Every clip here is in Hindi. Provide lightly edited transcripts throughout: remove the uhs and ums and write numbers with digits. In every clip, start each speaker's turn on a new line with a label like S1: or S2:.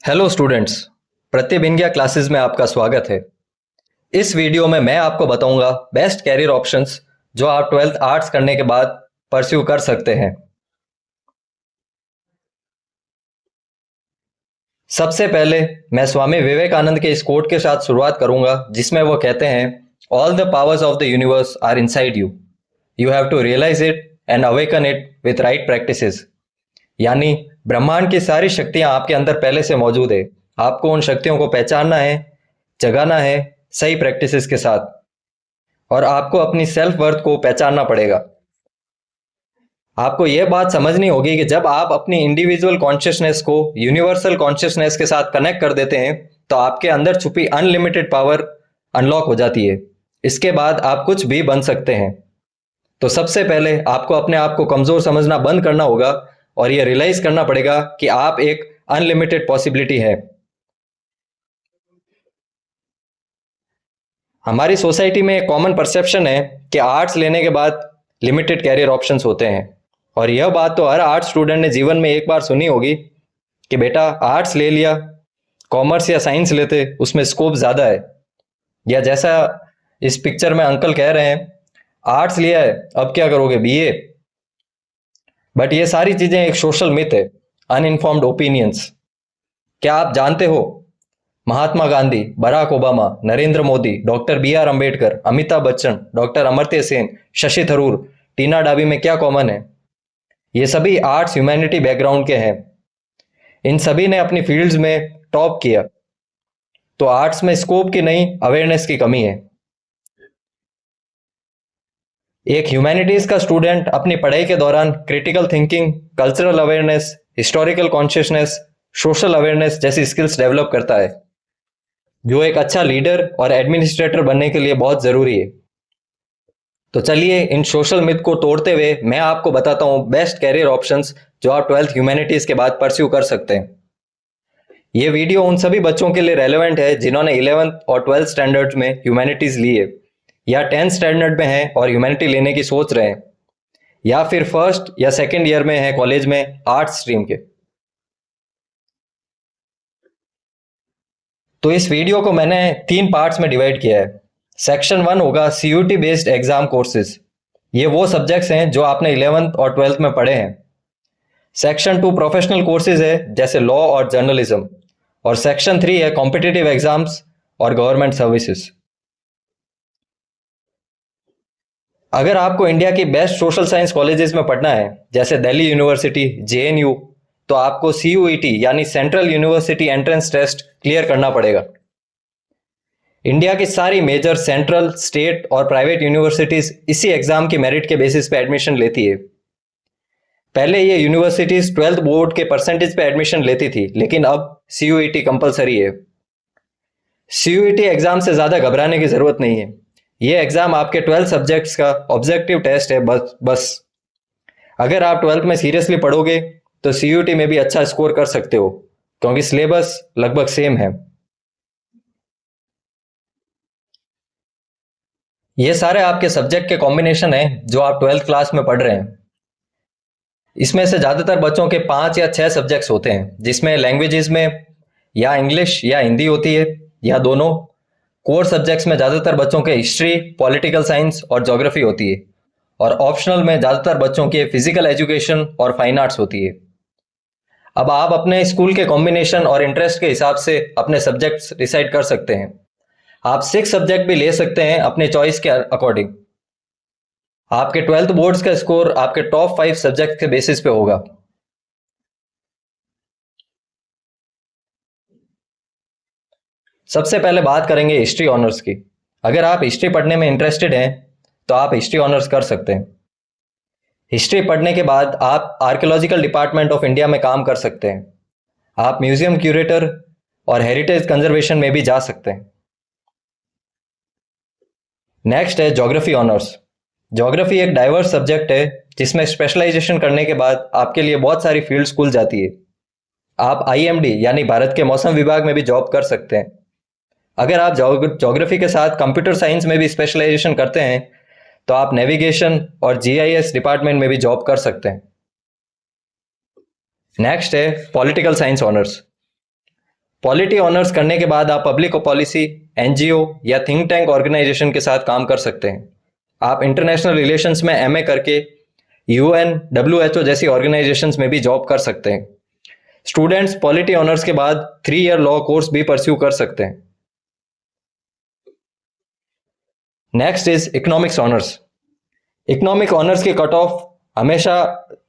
S1: Hello students. Pratibh India classes में आपका स्वागत है। इस वीडियो में मैं आपको बताऊंगा बेस्ट कैरियर ऑप्शंस जो आप 12th आर्ट्स करने के बाद परस्यू कर सकते हैं। सबसे पहले मैं स्वामी विवेकानंद के इस कोट के साथ शुरुआत करूंगा, जिसमें वो कहते हैं, all the powers of the universe are inside you, you have to realise it and awaken it with right practices. यानी ब्रह्मांड की सारी शक्तियां आपके अंदर पहले से मौजूद है, आपको उन शक्तियों को पहचानना है, जगाना है सही प्रैक्टिसेस के साथ, और आपको अपनी सेल्फ वर्थ को पहचानना पड़ेगा। आपको यह बात समझनी होगी कि जब आप अपनी इंडिविजुअल कॉन्शियसनेस को यूनिवर्सल कॉन्शियसनेस के साथ कनेक्ट कर देते हैं तो आपके अंदर छुपी अनलिमिटेड पावर अनलॉक हो जाती है। इसके बाद आप कुछ भी बन सकते हैं। तो सबसे पहले आपको अपने आप को कमजोर समझना बंद करना होगा और यह रियलाइज करना पड़ेगा कि आप एक अनलिमिटेड पॉसिबिलिटी है। हमारी सोसाइटी में एक कॉमन परसेप्शन है कि आर्ट्स लेने के बाद लिमिटेड कैरियर ऑप्शंस होते हैं, और यह बात तो हर आर्ट्स स्टूडेंट ने जीवन में एक बार सुनी होगी कि बेटा आर्ट्स ले लिया, कॉमर्स या साइंस लेते उसमें स्कोप ज़्यादा है। या जैसा इस पिक्चर में अंकल कह रहे हैं, आर्ट्स लिया है अब क्या करोगे, बीए। बट ये सारी चीज़ें एक सोशल मिथ है, अनइन्फॉर्म्ड ओपिनियंस। क्या आप जानते हो Mahatma Gandhi, Barack Obama, Narendra Modi, doctor B R Ambedkar, Amitabh Bachchan, doctor Amartya Sen, Shashi Tharoor, Tina Dabi में क्या कॉमन है? ये सभी आर्ट्स ह्यूमैनिटी बैकग्राउंड के हैं। इन सभी ने अपनी फील्ड्स में टॉप किया। तो आर्ट्स में स्कोप की नहीं, अवेयरनेस की कमी है। एक ह्यूमैनिटीज का स्टूडेंट अपनी पढ़ाई के दौरान critical thinking, cultural awareness, historical consciousness, social awareness जैसी स्किल्स डेवलप करता है, जो एक अच्छा लीडर और एडमिनिस्ट्रेटर बनने के लिए बहुत जरूरी है। तो चलिए इन सोशल मिथ को तोड़ते हुए मैं आपको बताता हूं बेस्ट कैरियर ऑप्शंस जो आप 12th ह्यूमैनिटीज के बाद परस्यू कर सकते हैं। ये वीडियो उन सभी बच्चों के लिए रेलेवेंट है जिन्होंने 11th और 12th स्टैंडर्ड में ह्यूमैनिटीज ली है, या 10th स्टैंडर्ड में हैं और ह्यूमैनिटी लेने की सोच रहे हैं, या फिर फर्स्ट या सेकेंड ईयर में है कॉलेज में आर्ट्स स्ट्रीम के। तो इस वीडियो को मैंने 3 पार्ट्स में डिवाइड किया है। सेक्शन 1 होगा सीयूटी बेस्ड एग्जाम कोर्सेज। ये वो सब्जेक्ट्स हैं जो आपने 11th और 12th में पढ़े हैं। सेक्शन 2 प्रोफेशनल कोर्सेज है, जैसे लॉ और जर्नलिज्म। और सेक्शन 3 है कॉम्पिटिटिव एग्जाम्स और गवर्नमेंट सर्विसेज। अगर आपको इंडिया की बेस्ट सोशल साइंस कॉलेजेस में पढ़ना है, जैसे दिल्ली यूनिवर्सिटी, जेएनयू, तो आपको सीयूईटी यानी central university entrance test clear करना पड़ेगा। इंडिया की सारी मेजर सेंट्रल, स्टेट और प्राइवेट यूनिवर्सिटीज इसी एग्जाम की मेरिट के बेसिस पे एडमिशन लेती है। पहले ये यूनिवर्सिटीज 12th बोर्ड के परसेंटेज पे एडमिशन लेती थी, लेकिन अब सीयूईटी कंपलसरी है। सीयूईटी एग्जाम से ज्यादा घबराने की जरूरत नहीं है। ये एग्जाम आपके 12 सब्जेक्ट्स का ऑब्जेक्टिव टेस्ट है, बस। अगर आप 12th में सीरियसली पढ़ोगे तो सीयूईटी में भी अच्छा स्कोर कर सकते हो, क्योंकि सिलेबस लगभग सेम है। ये सारे आपके सब्जेक्ट के कॉम्बिनेशन है जो आप 12th क्लास में पढ़ रहे हैं। इसमें से ज्यादातर बच्चों के 5 या 6 सब्जेक्ट्स होते हैं, जिसमें लैंग्वेजेस में या इंग्लिश या हिंदी होती है, या दोनों। कोर सब्जेक्ट्स में ज्यादातर बच्चों के हिस्ट्री, पॉलिटिकल साइंस और ज्योग्राफी होती है, और ऑप्शनल में ज्यादातर बच्चों के फिजिकल एजुकेशन और फाइन आर्ट्स होती है। अब आप अपने स्कूल के कॉम्बिनेशन और इंटरेस्ट के हिसाब से अपने सब्जेक्ट्स डिसाइड कर सकते हैं। आप 6 सब्जेक्ट भी ले सकते हैं अपने चॉइस के अकॉर्डिंग। आपके 12th बोर्ड्स का स्कोर आपके टॉप 5 सब्जेक्ट के बेसिस पे होगा। सबसे पहले बात करेंगे हिस्ट्री ऑनर्स की। अगर आप हिस्ट्री पढ़ने में इंटरेस्टेड हैं तो आप हिस्ट्री ऑनर्स कर सकते हैं। हिस्ट्री पढ़ने के बाद आप आर्कियोलॉजिकल डिपार्टमेंट ऑफ इंडिया में काम कर सकते हैं। आप म्यूजियम क्यूरेटर और हेरिटेज कंजर्वेशन में भी जा सकते हैं। नेक्स्ट है ज्योग्राफी ऑनर्स। ज्योग्राफी एक डाइवर्स सब्जेक्ट है, जिसमें स्पेशलाइजेशन करने के बाद आपके लिए बहुत सारी फील्ड्स खुल जाती है। आप आईएमडी यानी भारत के मौसम विभाग में भी जॉब कर सकते हैं। अगर आप ज्योग्राफी के साथ कंप्यूटर साइंस में भी स्पेशलाइजेशन करते हैं तो आप नेविगेशन और जीआईएस डिपार्टमेंट में भी जॉब कर सकते हैं। नेक्स्ट है political science honours. Polity honours करने के बाद आप पब्लिक पॉलिसी, एनजीओ या थिंक टैंक ऑर्गेनाइजेशन के साथ काम कर सकते हैं। आप इंटरनेशनल रिलेशंस में एमए करके यूएन, डब्ल्यूएचओ जैसी ऑर्गेनाइजेशंस में भी जॉब कर सकते हैं। स्टूडेंट्स पॉलिटी ऑनर्स के बाद 3 ईयर लॉ कोर्स भी परस्यू कर सकते हैं। Next is economics honours. Economic honours की कट ऑफ हमेशा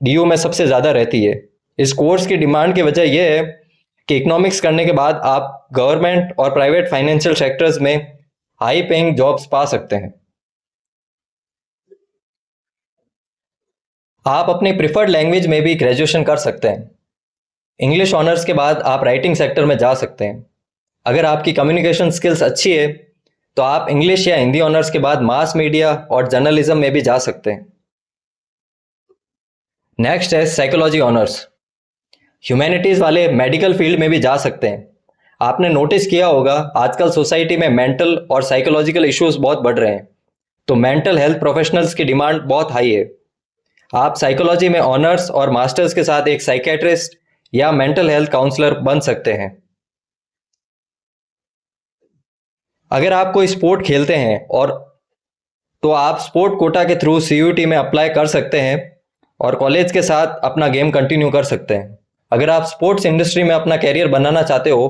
S1: डीयू में सबसे ज़्यादा रहती है। इस कोर्स की डिमांड की वजह यह है कि इकोनॉमिक्स करने के बाद आप गवर्नमेंट और प्राइवेट फाइनेंशियल सेक्टर्स में हाई पेइंग जॉब्स पा सकते हैं। आप अपनी प्रिफर्ड लैंग्वेज में भी ग्रेजुएशन कर सकते हैं। इंग्लिश ऑनर्स के बाद आप राइटिंग सेक्टर में जा सकते हैं। अगर आपकी कम्युनिकेशन स्किल्स अच्छी है तो आप इंग्लिश या हिंदी ऑनर्स के बाद मास मीडिया और जर्नलिज्म में भी जा सकते हैं। नेक्स्ट है साइकोलॉजी ऑनर्स। ह्यूमैनिटीज़ वाले मेडिकल फील्ड में भी जा सकते हैं। आपने नोटिस किया होगा आजकल सोसाइटी में मेंटल और साइकोलॉजिकल इश्यूज बहुत बढ़ रहे हैं, तो मेंटल हेल्थ प्रोफेशनल्स की डिमांड बहुत हाई है। आप साइकोलॉजी में ऑनर्स और मास्टर्स के साथ एक साइकेट्रिस्ट या मेंटल हेल्थ काउंसलर बन सकते हैं। अगर आप कोई स्पोर्ट खेलते हैं और तो आप स्पोर्ट कोटा के थ्रू सीयूटी में अप्लाई कर सकते हैं और कॉलेज के साथ अपना गेम कंटिन्यू कर सकते हैं। अगर आप स्पोर्ट्स इंडस्ट्री में अपना कैरियर बनाना चाहते हो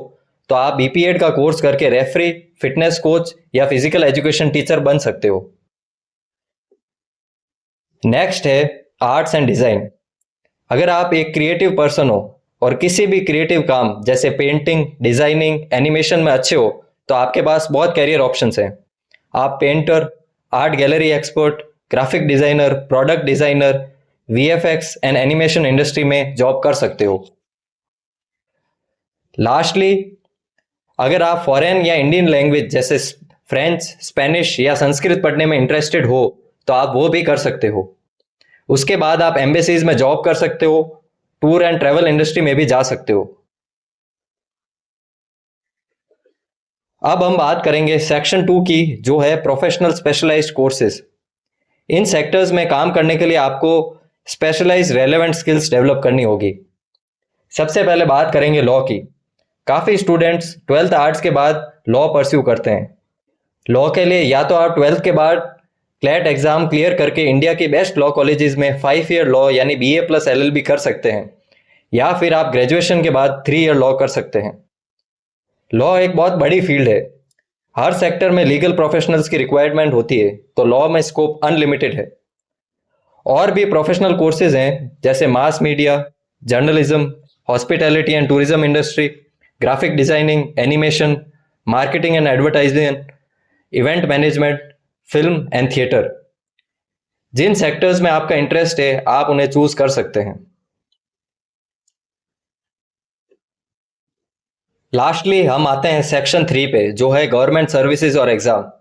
S1: तो आप बीपीएड का कोर्स करके रेफरी, फिटनेस कोच या फिजिकल एजुकेशन टीचर बन सकते हो। नेक्स्ट है आर्ट्स एंड डिज़ाइन। अगर आप एक क्रिएटिव पर्सन हो और किसी भी क्रिएटिव काम जैसे पेंटिंग, डिजाइनिंग, एनिमेशन में अच्छे हो तो आपके पास बहुत कैरियर ऑप्शंस हैं। आप painter, art gallery expert, graphic designer, product designer, VFX and animation industry में जॉब कर सकते हो। लास्टली, अगर आप फॉरेन या इंडियन लैंग्वेज जैसे फ्रेंच, स्पेनिश या संस्कृत पढ़ने में इंटरेस्टेड हो तो आप वो भी कर सकते हो। उसके बाद आप एम्बेसीज में जॉब कर सकते हो, टूर एंड ट्रैवल इंडस्ट्री में भी जा सकते हो। अब हम बात करेंगे सेक्शन 2 की, जो है प्रोफेशनल स्पेशलाइज्ड कोर्सेज। इन सेक्टर्स में काम करने के लिए आपको स्पेशलाइज्ड रेलेवेंट स्किल्स डेवलप करनी होगी। सबसे पहले बात करेंगे लॉ की। काफ़ी स्टूडेंट्स 12th आर्ट्स के बाद लॉ परस्यू करते हैं। लॉ के लिए या तो आप 12th के बाद क्लैट एग्जाम क्लियर करके इंडिया के बेस्ट लॉ कॉलेजेस में 5 ईयर लॉ यानी बीए प्लस एलएलबी कर सकते हैं, या फिर आप ग्रेजुएशन के बाद 3 ईयर लॉ कर सकते हैं। लॉ एक बहुत बड़ी फील्ड है। हर सेक्टर में लीगल प्रोफेशनल्स की रिक्वायरमेंट होती है, तो लॉ में स्कोप अनलिमिटेड है। और भी प्रोफेशनल कोर्सेज हैं जैसे mass media, journalism, hospitality and tourism industry, graphic designing, animation, marketing and advertising, event management, film and theatre. जिन सेक्टर्स में आपका इंटरेस्ट है आप उन्हें चूज कर सकते हैं। लास्टली हम आते हैं सेक्शन 3 पे, जो है गवर्नमेंट सर्विसेज और एग्जाम।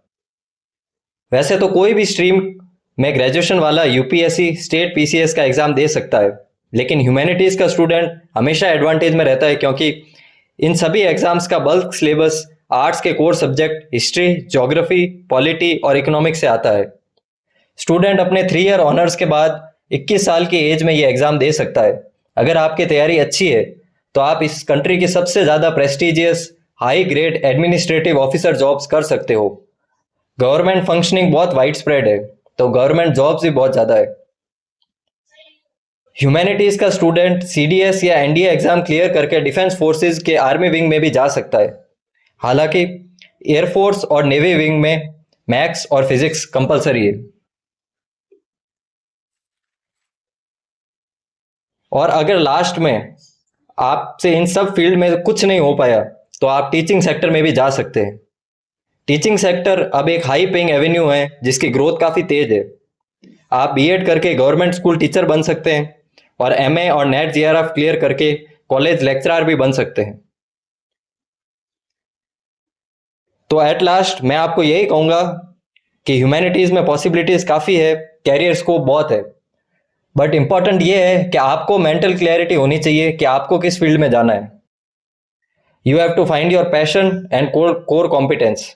S1: वैसे तो कोई भी स्ट्रीम में ग्रेजुएशन वाला यूपीएससी, स्टेट पीसीएस का एग्जाम दे सकता है, लेकिन ह्यूमैनिटीज का स्टूडेंट हमेशा एडवांटेज में रहता है, क्योंकि इन सभी एग्जाम्स का बल्क सिलेबस आर्ट्स के core subject history, geography, polity और इकोनॉमिक्स से आता है। स्टूडेंट अपने 3 ईयर ऑनर्स के बाद 21 साल की एज में ये एग्जाम दे सकता है। अगर आपकी तैयारी अच्छी है तो आप इस कंट्री की सबसे ज़्यादा prestigious high grade administrative officer jobs कर सकते हो। गवर्नमेंट फंक्शनिंग बहुत वाइड स्प्रेड है, तो गवर्नमेंट जॉब्स भी बहुत ज़्यादा है। ह्यूमैनिटीज़ का स्टूडेंट सीडीएस या एनडीए एग्जाम क्लियर करके डिफेंस फोर्सेज के आर्मी विंग में भी जा सकता है। हालांकि एयरफोर्स और नेवी विंग में मैथ्स और फिजिक्स कंपलसरी है। और अगर लास्ट में आपसे इन सब फील्ड में कुछ नहीं हो पाया तो आप टीचिंग सेक्टर में भी जा सकते हैं। टीचिंग सेक्टर अब एक हाई पेइंग एवेन्यू है जिसकी ग्रोथ काफ़ी तेज है। आप बीएड करके गवर्नमेंट स्कूल टीचर बन सकते हैं और एमए और नेट जीआरएफ क्लियर करके कॉलेज लेक्चरर भी बन सकते हैं। तो एट लास्ट मैं आपको यही कहूँगा कि ह्यूमैनिटीज़ में पॉसिबिलिटीज़ काफ़ी है, कैरियर स्कोप बहुत है, बट इंपॉर्टेंट ये है कि आपको मेंटल क्लैरिटी होनी चाहिए कि आपको किस फील्ड में जाना है। You have to find your passion and core competence.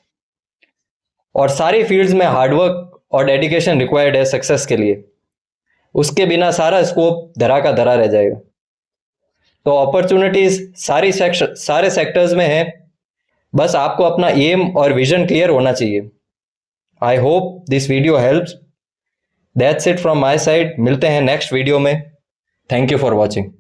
S1: और सारी फील्ड्स में हार्डवर्क और डेडिकेशन रिक्वायर्ड है सक्सेस के लिए। उसके बिना सारा स्कोप धरा का धरा रह जाएगा। तो अपॉर्चुनिटीज सारे सेक्टर्स में है, बस आपको अपना एम और विजन क्लियर होना चाहिए। I hope this video helps. That's it from my side. मिलते हैं नेक्स्ट वीडियो में। Thank you for watching.